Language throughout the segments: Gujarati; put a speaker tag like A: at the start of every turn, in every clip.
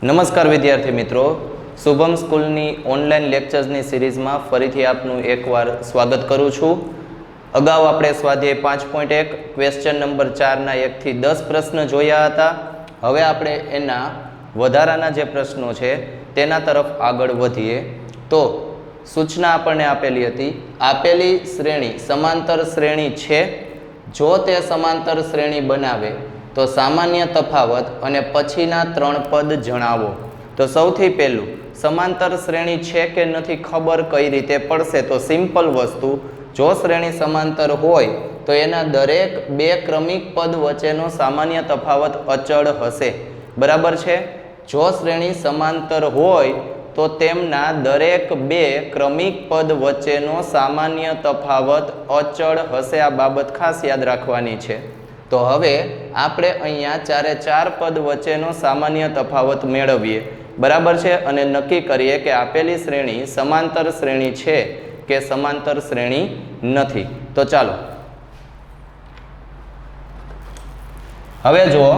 A: નમસ્કાર વિદ્યાર્થી મિત્રો, શુભમ સ્કૂલની ઓનલાઈન લેક્ચર્સની સિરીઝમાં ફરીથી આપનું એકવાર સ્વાગત કરું છું। અગાઉ આપણે સ્વાધ્યાય 5.1 ક્વેશ્ચન નંબર 4ના 1 થી 10 પ્રશ્ન જોયા હતા। હવે આપણે એના વધારાના જે પ્રશ્નો છે તેના તરફ આગળ વધીએ। તો સૂચના આપણને આપેલી હતી, આપેલી શ્રેણી સમાંતર શ્રેણી છે, જો તે સમાંતર શ્રેણી બનાવે તો સામાન્ય તફાવત અને પછીના 3 પદ જણાવો। તો સૌથી પહેલું, સમાંતર શ્રેણી છે કે નથી ખબર કઈ રીતે પડશે? તો સિમ્પલ વસ્તુ, જો શ્રેણી સમાંતર હોય તો એના દરેક 2 ક્રમિક પદ વચ્ચેનો સામાન્ય તફાવત અચળ હશે, બરાબર છે। જો શ્રેણી સમાંતર હોય તો તેમના દરેક 2 ક્રમિક પદ વચ્ચેનો સામાન્ય તફાવત અચળ હશે। આ બાબત ખાસ યાદ રાખવાની છે। તો હવે આપણે અહીંયા 4 પદ વચ્ચેનો સામાન્ય તફાવત મેળવીએ, બરાબર છે, અને નક્કી કરીએ કે આપેલી શ્રેણી સમાંતર શ્રેણી છે કે સમાંતર શ્રેણી નથી। તો ચાલો હવે જુઓ,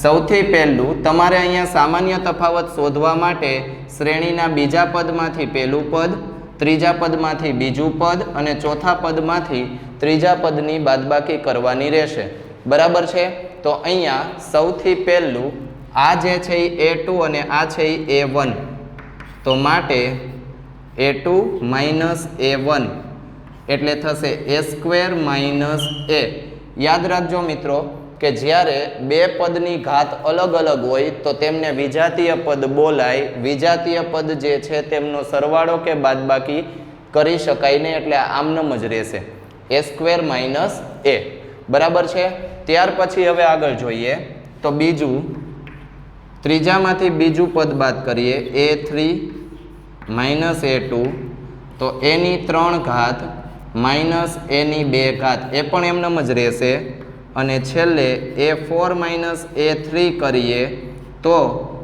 A: સૌથી પહેલું તમારે અહીંયા સામાન્ય તફાવત શોધવા માટે શ્રેણીના બીજા પદમાંથી પહેલું પદ, ત્રીજા પદમાંથી બીજું પદ અને ચોથા પદમાંથી ત્રીજા પદની બાદબાકી કરવાની રહેશે, બરાબર છે। તો અહીંયા સૌથી પહેલું આ જે છે એ A2 અને આ છે એ A1, તો માટે A2 માઇનસ A1 એટલે થશે A² - A। યાદ રાખજો મિત્રો કે જ્યારે 2 પદની ઘાત અલગ અલગ હોય તો તેમને વિજાતીય પદ બોલાય। વિજાતીય પદ જે છે તેમનો સરવાળો કે બાદબાકી કરી શકાય નહીં, એટલે આમનામ જ રહેશે A² - A, બરાબર છે। ત્યાર પછી હવે આગળ જોઈએ તો બીજું, ત્રીજામાંથી બીજું પદ બાદ કરીએ A3 - A2, તો A ની 3 ઘાત માઇનસ A ની 2 ઘાત, એ પણ એમનામ જ રહેશે। અને છેલ્લે A4 - A3 કરીએ તો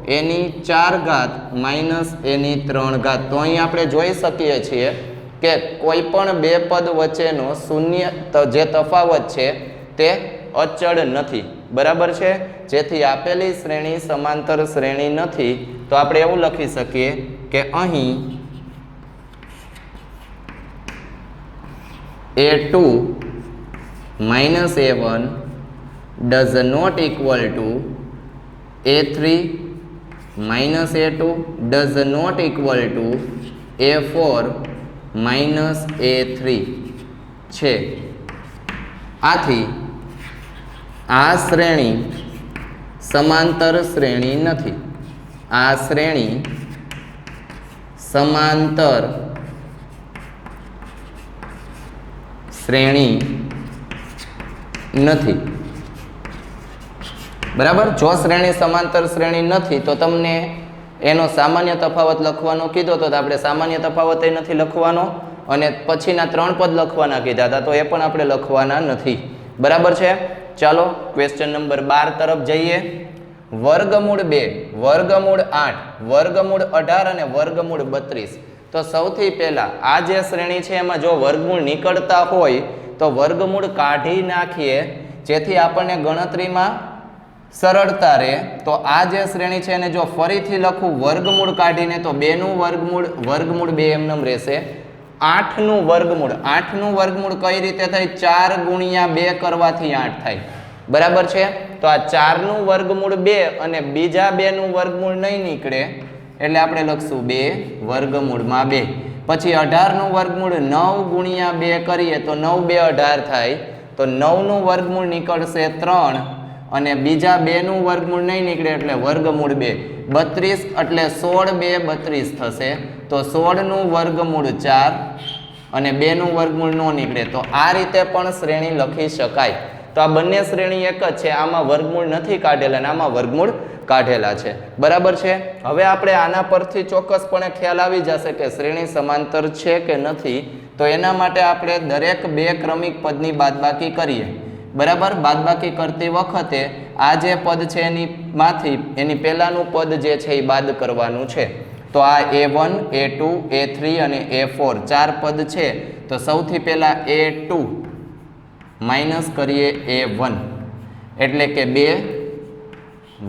A: A ની 4 ઘાત માઇનસ A ની 3 ઘાત। તો અહીં આપણે જોઈ શકીએ છીએ કે કોઈ પણ 2 પદ વચ્ચેનો શૂન્ય જે તફાવત છે તે અચળ નથી, બરાબર છે। જેથી આપેલી શ્રેણી સમાંતર શ્રેણી નથી। તો આપણે એવું લખી શકીએ કે અહીં A2 - A1 does not equal to A3 - A2 does not equal to A4 - A3 છે। આથી આ શ્રેણી સમાંતર શ્રેણી નથી। આ શ્રેણી સમાંતર શ્રેણી નથી, બરાબર। જો શ્રેણી સમાંતર શ્રેણી નથી તો તમને એનો સામાન્ય તફાવત લખવાનો કીધો તો આપણે સામાન્ય તફાવત એ નથી લખવાનો, અને પછીના 3 પદ લખવાના કીધા હતા તો એ પણ આપણે લખવાના નથી, બરાબર છે। ચાલો ક્વેશ્ચન નંબર 12 તરફ જઈએ। વર્ગમૂળ 2, વર્ગમૂળ 8, વર્ગમૂળ 18 અને વર્ગમૂળ 32। તો સૌથી પહેલા આ જે શ્રેણી છે એમાં જો વર્ગમૂળ નીકળતા હોય તો વર્ગમૂળ કાઢી નાખીએ, જેથી આપણને ગણતરીમાં સરળતા રહે। તો આ જે શ્રેણી છે એને જો ફરીથી લખું વર્ગમૂળ કાઢીને તો 2 નું વર્ગમૂળ, વર્ગમૂળ 2 એમનેમ રહેશે। 8 નું વર્ગમૂળ, 8 નું વર્ગમૂળ કઈ રીતે થાય? 4 ગુણ્યા 2 કરવાથી 8 થાય, બરાબર છે। તો આ 4 નું વર્ગમૂળ 2 અને બીજા 2 નું વર્ગમૂળ નહીં નીકળે એટલે આપણે લખશું 2 વર્ગમૂળમાં 2। પછી 18 નું વર્ગમૂળ 9 ગુણ્યા 2 કરીએ તો 9 2 18 થાય, તો 9 નું વર્ગમૂળ નીકળશે 3 અને બીજા 2 નું વર્ગમૂળ નહીં નીકળે એટલે વર્ગમૂળ 2। 32 એટલે 16 2 32 થશે, તો 16 નું વર્ગમૂળ 4 અને 2 નું વર્ગમૂળ ન નીકળે। તો આ રીતે પણ શ્રેણી લખી શકાય। તો આ બંને શ્રેણી એક જ છે, આમાં વર્ગમૂળ નથી કાઢેલા અને આમાં વર્ગમૂળ કાઢેલા છે, બરાબર છે। હવે આપણે આના પરથી ચોક્કસપણે ખ્યાલ આવી જશે કે શ્રેણી સમાંતર છે કે નથી। તો એના માટે આપણે દરેક 2 ક્રમિક પદની બાદબાકી કરીએ, બરાબર। બાદબાકી કરતી વખતે આ જે પદ છે એની પહેલાનું પદ જે છે એ બાદ કરવાનું છે। તો આ A1, A2, A3 અને A4 4 પદ છે। તો સૌથી પહેલા A2 માઇનસ કરીએ A1 એટલે કે 2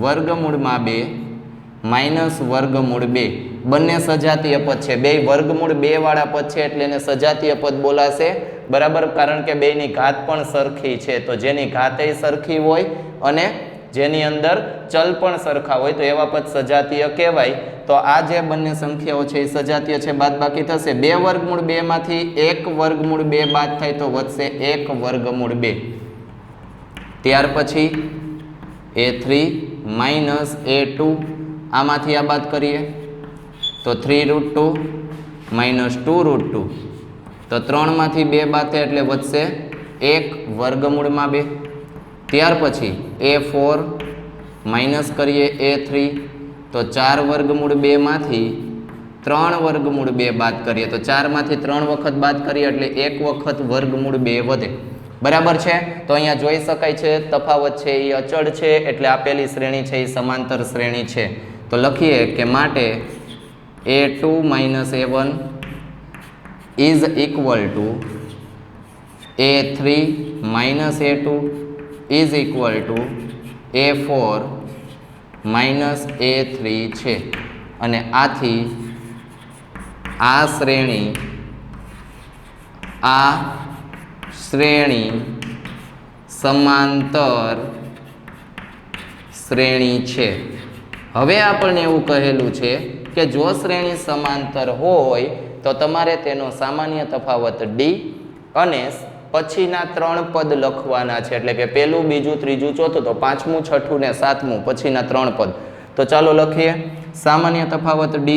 A: વર્ગમૂળમાં 2 માઇનસ વર્ગમૂળ 2 બંને સજાતીય પદ છે, બે વર્ગમૂળ 2 વાળા પદ છે એટલે એને સજાતીય પદ બોલાશે, બરાબર, કારણ કે બેની ઘાત પણ સરખી છે, તો જેની ઘાત સરખી હોય અને જેની અંદર ચલ પણ સરખા હોય તો એવા પદ સજાતીય કહેવાય. તો આ જે બંને સંખ્યાઓ છે એ સજાતીય છે, બાદબાકી થશે 2 વર્ગમૂળ 2 માંથી 1 વર્ગમૂળ 2 બાદ થાય તો વધશે 1 વર્ગમૂળ 2. ત્યાર પછી a3 માઇનસ a2, આમાંથી આ બાદ કરીએ તો 3√2 માઇનસ 2√2, તો 3 માંથી 2 બાદ થાય એટલે વધશે 1 વર્ગમૂળમાં 2. ત્યાર પછી a4 માઇનસ કરીએ a3, તો 4 વર્ગમૂળ 2 માંથી 3 વર્ગમૂળ 2 બાદ કરીએ તો 4 માંથી 3 વખત બાદ કરીએ એટલે 1 વખત વર્ગમૂળ 2 વધે, બરાબર છે. તો અહીંયા જોઈ શકાય છે તફાવત છે એ અચળ છે એટલે આપેલી શ્રેણી છે એ સમાંતર શ્રેણી છે. તો લખીએ કે માટે a2 minus a1 is equal to a3 minus a2 is equal to a4 minus a3 છે. અને આથી આ શ્રેણી સમાંતર શ્રેણી છે. હવે આપણને એવું કહેલું છે કે જો શ્રેણી સમાંતર હોય તો તમારે તેનો સામાન્ય તફાવત d અને પછીના 3 પદ લખવાના છે, એટલે કે પહેલું, બીજું, ત્રીજું, ચોથું, તો પાંચમું, છઠ્ઠું ને સાતમું પછીના 3 પદ. તો ચાલો લખીએ સામાન્ય તફાવત d,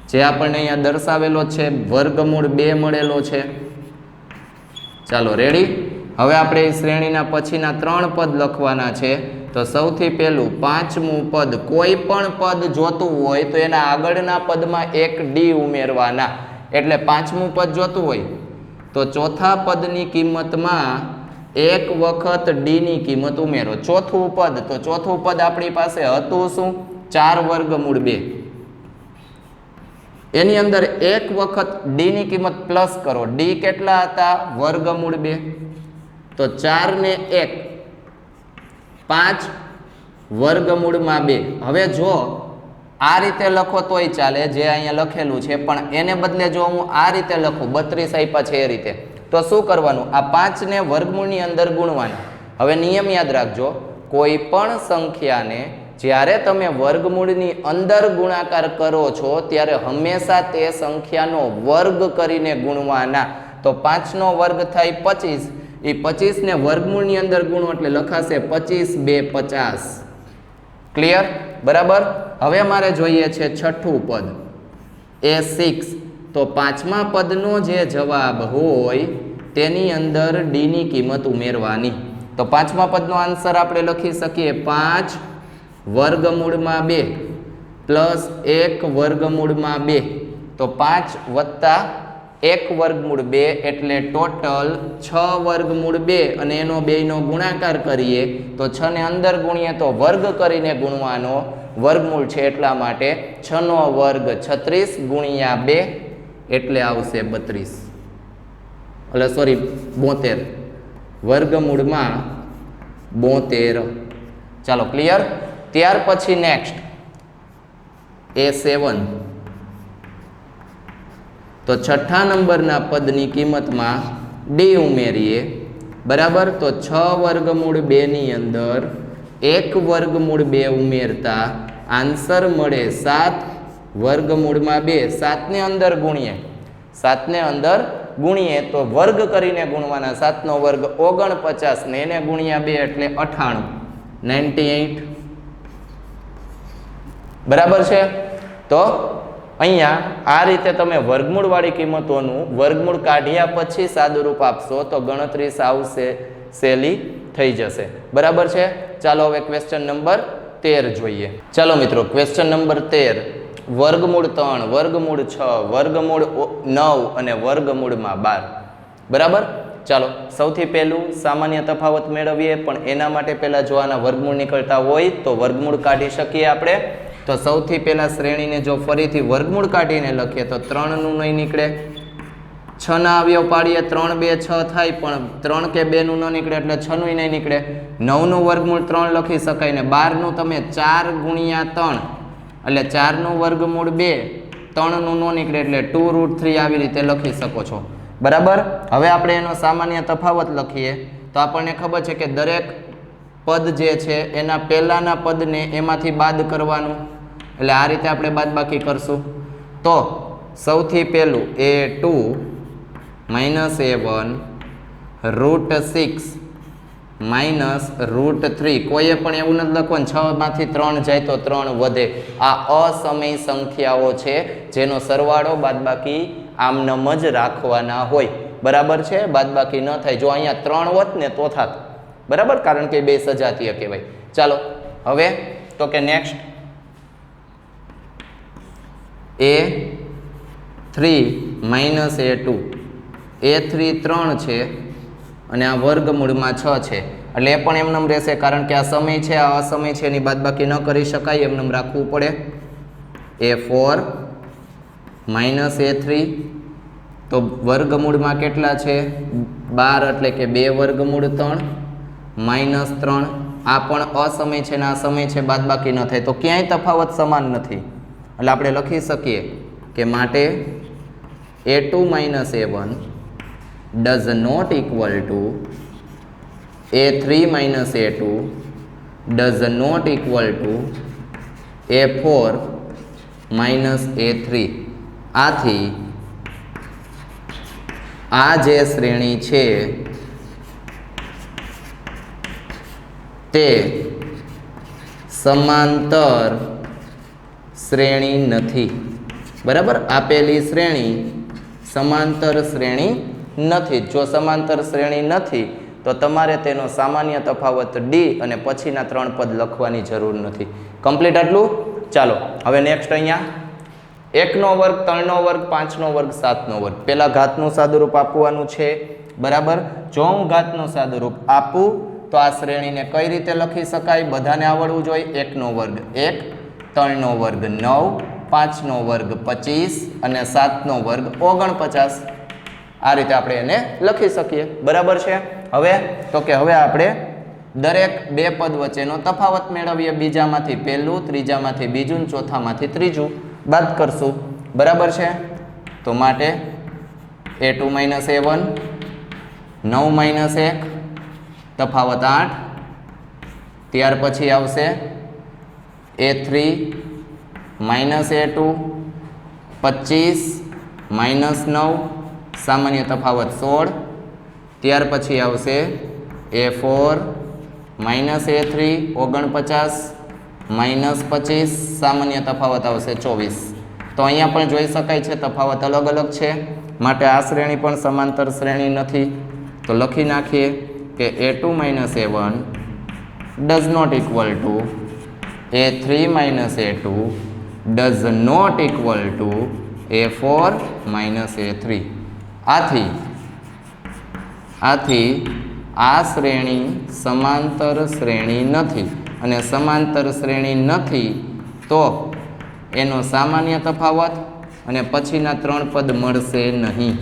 A: જે આપણને અહીંયા દર્શાવેલો છે, વર્ગમૂળ 2 મળેલો છે. ચાલો રેડી. હવે આપણે એ શ્રેણીના પછીના 3 પદ લખવાના છે. તો સૌથી પહેલું 5મું પદ, કોઈ પણ પદ જોતું હોય તો એના આગળના પદમાં એક d ઉમેરવાના, એટલે 5મું પદ જોતું હોય તો ચોથા પદની કિંમતમાં એક વખત d ની કિંમત ઉમેરો. ચોથું પદ, તો ચોથું પદ આપણી પાસે હતું શું? 4 વર્ગમૂળ 2, એની અંદર એક વખત d ની કિંમત પ્લસ કરો. d કેટલા હતા? વર્ગમૂળ 2, તો 4 ને 1 5 વર્ગમૂળમાં 2. હવે જો આ રીતે લખો તોય ચાલે, જે અહીંયા લખેલું છે, પણ એને બદલે જો હું આ રીતે લખું, 32 આપ્યા છે એ રીતે, તો શું કરવાનું? આ 5 ને વર્ગમૂળની અંદર ગુણવાના. હવે નિયમ યાદ રાખજો, કોઈ પણ સંખ્યાને જ્યારે તમે વર્ગમૂળની અંદર ગુણાકાર કરો છો ત્યારે હંમેશા તે સંખ્યાનો વર્ગ કરીને ગુણવાના. તો 5 નો વર્ગ થાય 25, એ 25 ને વર્ગમૂળની અંદર ગુણો એટલે લખાશે 25 2 50. ક્લિયર? બરાબર. હવે મારે જોઈએ છે છઠ્ઠું પદ a6, તો 5મા પદનો જે જવાબ હોય તેની અંદર d ની કિંમત ઉમેરવાની. તો 5મા પદનો આન્સર આપણે લખી શકીએ 5 વર્ગમૂળમાં 2 પ્લસ 1 વર્ગમૂળમાં 2, તો 5 વત્તા 1 વર્ગમૂળ 2 એટલે ટોટલ 6 વર્ગમૂળ 2, અને એનો 2 નો ગુણાકાર કરીએ તો 6 ને અંદર ગુણીએ તો વર્ગ કરીને ગુણવાનો, વર્ગમૂળ છે એટલા માટે 6 નો વર્ગ 36 ગુણ્યા 2 એટલે આવશે 32, એટલે સોરી 72, વર્ગમૂળમાં 72. ચાલો ક્લિયર. ત્યાર પછી નેક્સ્ટ a7, તો છઠ્ઠા નંબરના પદની કિંમતમાં d ઉમેરીએ, બરાબર. તો 6 વર્ગમૂળ 2 ની અંદર 1 વર્ગમૂળ 2 ઉમેરતા આન્સર મળે 7 વર્ગમૂળમાં 2. 7 ને અંદર ગુણીએ, 7 ને અંદર ગુણીએ તો વર્ગ કરીને ગુણવાના. 7 નો વર્ગ 49 ને એને ગુણ્યા 2 એટલે 98, 98. બરાબર છે. તો અહીંયા આ રીતે તમે વર્ગમૂળ વાળી કિંમતોનું વર્ગમૂળ કાઢ્યા પછી સાદુરૂપ આપશો તો ગણતરી સાવ સહેલી થઈ જશે. બરાબર છે. ચાલો હવે ક્વેશ્ચન નંબર 13 જોઈએ. ચાલો મિત્રો, ક્વેશ્ચન નંબર 13, વર્ગમૂળ 3, વર્ગમૂળ 6, વર્ગમૂળ 9 અને વર્ગમૂળમાં 12. બરાબર. ચાલો સૌથી પહેલું સામાન્ય તફાવત મેળવીએ, પણ એના માટે પહેલા જો આના વર્ગમૂળ નીકળતા હોય તો વર્ગમૂળ કાઢી શકીએ આપણે. તો સૌથી પહેલા શ્રેણીને જો ફરીથી વર્ગમૂળ કાઢીને લખીએ તો 3 નું નહીં નીકળે, 6ના અવયવ પાડીએ 3 2 6 થાય, પણ 3 કે 2 નું ન નીકળે એટલે 6 નું નહીં નીકળે. 9 નું વર્ગમૂળ 3 લખી શકાય ને 12 નું તમે 4 ગુણ્યા 3 એટલે 4 નું વર્ગમૂળ 2, 3 નું ન નીકળે એટલે 2√3 આવી રીતે લખી શકો છો. બરાબર. હવે આપણે એનો સામાન્ય તફાવત લખીએ તો આપણને ખબર છે કે દરેક પદ જે છે એના પહેલાના પદને એમાંથી બાદ કરવાનું, એટલે આ રીતે આપણે બાદબાકી કરશું. તો સૌથી પહેલું a2 - a1 √6 -√3. કોઈએ પણ એવું નથી લખવાનું 6 માંથી 3 જાય તો 3 વધે. આ અસમય સંખ્યાઓ છે જેનો સરવાળો બાદબાકી આમનમ જ રાખવાના હોય. બરાબર છે, બાદબાકી ન થાય. જો અહીંયા 3 હોત ને તો થાત. બરાબર, કારણ કે બે સજાતીય કહેવાય. ચાલો હવે તો કે નેક્સ્ટ a3 - a2. a3 3 છે અને આ વર્ગમૂળમાં 6 છે એટલે એ પણ એમનેમ રહેશે, કારણ કે આ સમય છે આ અસમય છે એની બાદબાકી ન કરી શકાય, એમનેમ રાખવું પડે. a4 - a3 તો વર્ગમૂળમાં કેટલા છે 12 એટલે કે 2 વર્ગમૂળ 3 -3. આ પણ અસમય છે ને આ સમય છે, બાદબાકી ન થાય તો ક્યાંય તફાવત સમાન નથી, એટલે આપણે લખી શકીએ કે માટે a2 - a1 does not equal to a3 - a2 does not equal to a4 - a3. આથી આ જે શ્રેણી છે તે સમાંતર શ્રેણી નથી. બરાબર, આપેલી શ્રેણી સમાંતર શ્રેણી નથી. જો સમાંતર શ્રેણી નથી તો તમારે તેનો સામાન્ય તફાવત d અને પછીના 3 પદ લખવાની જરૂર નથી. કમ્પ્લીટ આટલું. ચાલો હવે નેક્સ્ટ અહીંયા 1નો વર્ગ 3નો વર્ગ 5નો વર્ગ 7નો વર્ગ. પહેલા ઘાતનું સાદુરૂપ આપવાનું છે. બરાબર, જો હું ઘાતનું સાદુરૂપ આપું તો આ શ્રેણીને કઈ રીતે લખી શકાય બધાને આવડવું જોઈએ. 1નો વર્ગ 1, 3નો વર્ગ 9, 5નો વર્ગ 25 અને 7નો વર્ગ 49. આ રીતે આપણે એને લખી શકીએ. બરાબર છે. હવે તો કે હવે આપણે દરેક બે પદ વચ્ચેનો તફાવત મેળવીએ. બીજામાંથી પહેલું, ત્રીજામાંથી બીજું, ચોથામાંથી ત્રીજું બાદ કરશું. બરાબર છે. તો માટે a2 - a1 9 - 1 તફાવત 8. ત્યાર પછી આવશે a3 - a2 25 - 9 સામાન્ય તફાવત 16. ત્યાર પછી આવશે a4 - a3 49 -25 સામાન્ય તફાવત આવશે 24. તો અહીંયા પણ જોઈ શકાય છે તફાવત અલગ અલગ છે, માટે આ શ્રેણી પણ સમાંતર શ્રેણી નથી. તો લખી નાખીએ કે a2 - a1 does not equal to a3 - a2 does not equal to a4 - a3. આથી આ શ્રેણી સમાંતર શ્રેણી નથી, અને સમાંતર શ્રેણી નથી તો એનો સામાન્ય તફાવત અને પછીના 3 પદ મળશે નહીં.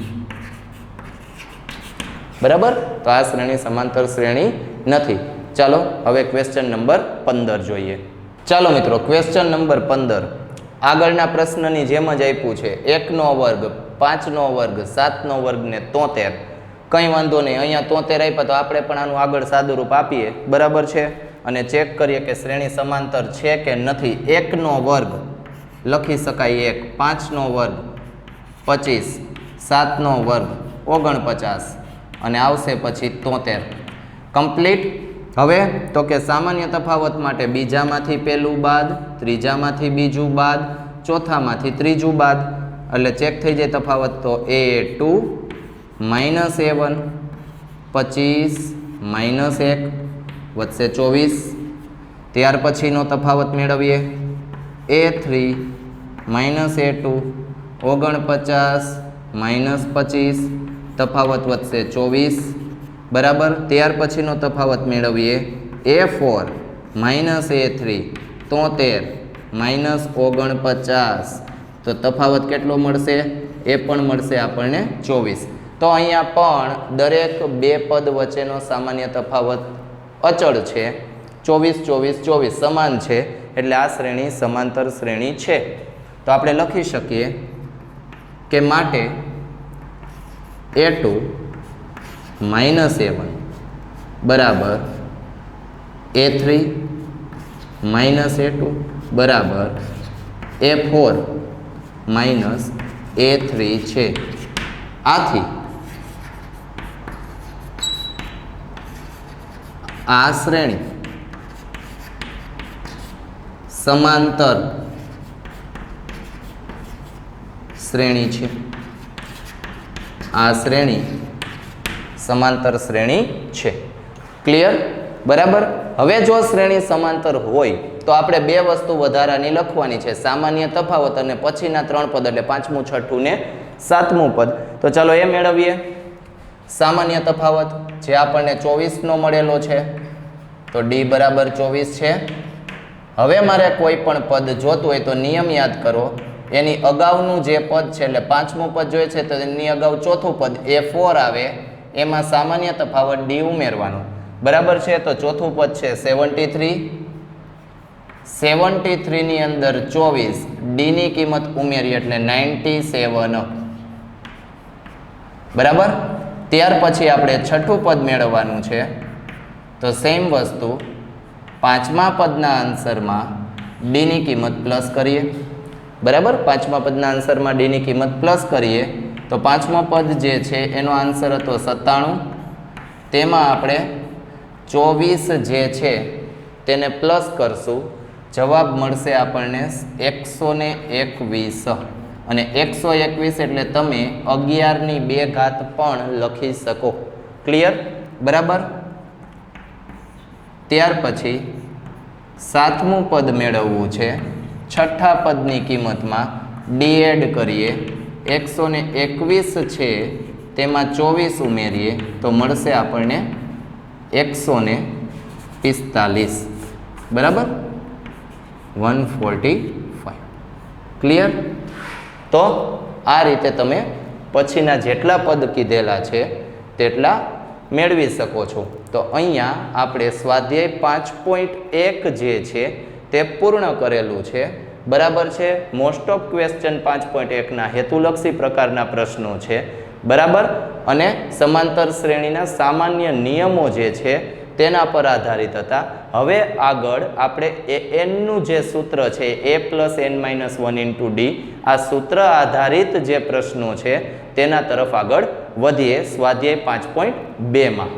A: બરાબર, તો આ શ્રેણી સમાંતર શ્રેણી નથી. ચાલો હવે ક્વેશ્ચન નંબર 15 જોઈએ. ચાલો મિત્રો, ક્વેશ્ચન નંબર 15 આગળના પ્રશ્નની જેમ જ આપ્યું છે. 1નો વર્ગ 5નો વર્ગ 7નો વર્ગ ને 73. કંઈ વાંધો નહીં, અહીંયા 73 આપ્યા તો આપણે પણ આનું આગળ સાદુરૂપ આપીએ. બરાબર છે, અને ચેક કરીએ કે શ્રેણી સમાંતર છે કે નથી. 1નો વર્ગ લખી શકાય 1, 5નો વર્ગ 25, 7નો વર્ગ 49 અને આવશે પછી 73. કમ્પ્લીટ. હવે તો કે સામાન્ય તફાવત માટે બીજામાંથી પહેલું બાદ, ત્રીજામાંથી બીજું બાદ, ચોથામાંથી ત્રીજું બાદ, એટલે ચેક થઈ જાય તફાવત. તો a2 - a1 25 - 1 વધશે 24. ત્યાર પછીનો તફાવત મેળવીએ a3 - a2 49 - 25 તફાવત વધશે 24. બરાબર. ત્યાર પછીનો તફાવત મેળવીએ a4 - a3 73 - 49 તો તફાવત કેટલો મળશે એ પણ મળશે આપણને 24. તો અહીંયા પણ દરેક બે પદ વચ્ચેનો સામાન્ય તફાવત અચળ છે. 24 24 24 સમાન છે, એટલે આ શ્રેણી સમાંતર શ્રેણી છે. તો આપણે લખી શકીએ કે માટે A2 માઇનસ A1 બરાબર A3 માઇનસ A2 બરાબર A4 માઇનસ A3 છે. આથી આ શ્રેણી સમાંતર શ્રેણી છે. આ શ્રેણી સમાંતર શ્રેણી છે. ક્લિયર? બરાબર. હવે જો શ્રેણી સમાંતર હોય તો આપણે બે વસ્તુ વધારાની લખવાની છે, સામાન્ય તફાવત અને પછીના ત્રણ પદ, એટલે પાંચમું, છઠ્ઠું ને સાતમું પદ. તો ચાલો એ મેળવીએ. સામાન્ય તફાવત જે આપણને 24 નો મળેલો છે, તો D બરાબર 24 છે. હવે મારે કોઈ પણ પદ જોતું હોય તો નિયમ યાદ કરો, એની અગાઉનું જે પદ છે એટલે પાંચમું પદ જોઈએ છે તો એની અગાઉ ચોથું પદ A4 આવે, એમાં સામાન્ય તફાવત D ઉમેરવાનો. બરાબર છે. તો ચોથું પદ છે 73. 73 ની અંદર 24, D ની કિંમત ઉમેરી એટલે 97. બરાબર. ત્યાર પછી આપણે છઠ્ઠું પદ મેળવવાનું છે. તો સેમ વસ્તુ પાંચમા પદના આન્સરમાં D ની કિંમત પ્લસ કરીએ. બરાબર. પાંચમા પદના આન્સરમાં D ની કિંમત પ્લસ કરીએ તો પાંચમો પદ જે છે એનો આન્સર હતો 97. તેમાં આપણે 24 જે છે તેને પ્લસ કરશું, જવાબ મળશે આપણને 121. અને 121 એટલે તમે 11 ની 2 ઘાત પણ લખી શકો. ક્લિયર? બરાબર. ત્યાર પછી સાતમું પદ મેળવવું છે. છઠ્ઠા પદની કિંમતમાં D એડ કરીએ, 121 છે તેમાં 24 ઉમેરીએ તો મળશે આપણને 145. બરાબર. 145. ક્લિયર? તો આ રીતે તમે પછીના જેટલા પદ કીધેલા છે તેટલા મેળવી શકો છો. તો અહીંયા આપણે સ્વાધ્યાય 5.1 જે છે તે પૂર્ણ કરેલું છે. બરાબર છે. મોસ્ટ ઓફ ક્વેશ્ચન 5.1 ના હેતુલક્ષી પ્રકારના પ્રશ્નો છે. બરાબર. અને સમાંતર શ્રેણીના સામાન્ય નિયમો જે છે તેના પર આધારિત હતા. હવે આગળ આપણે an નું જે સૂત્ર છે a+n-1 × D, આ સૂત્ર આધારિત જે પ્રશ્નો છે તેના તરફ આગળ વધીએ સ્વાધ્યાય 5.2 માં.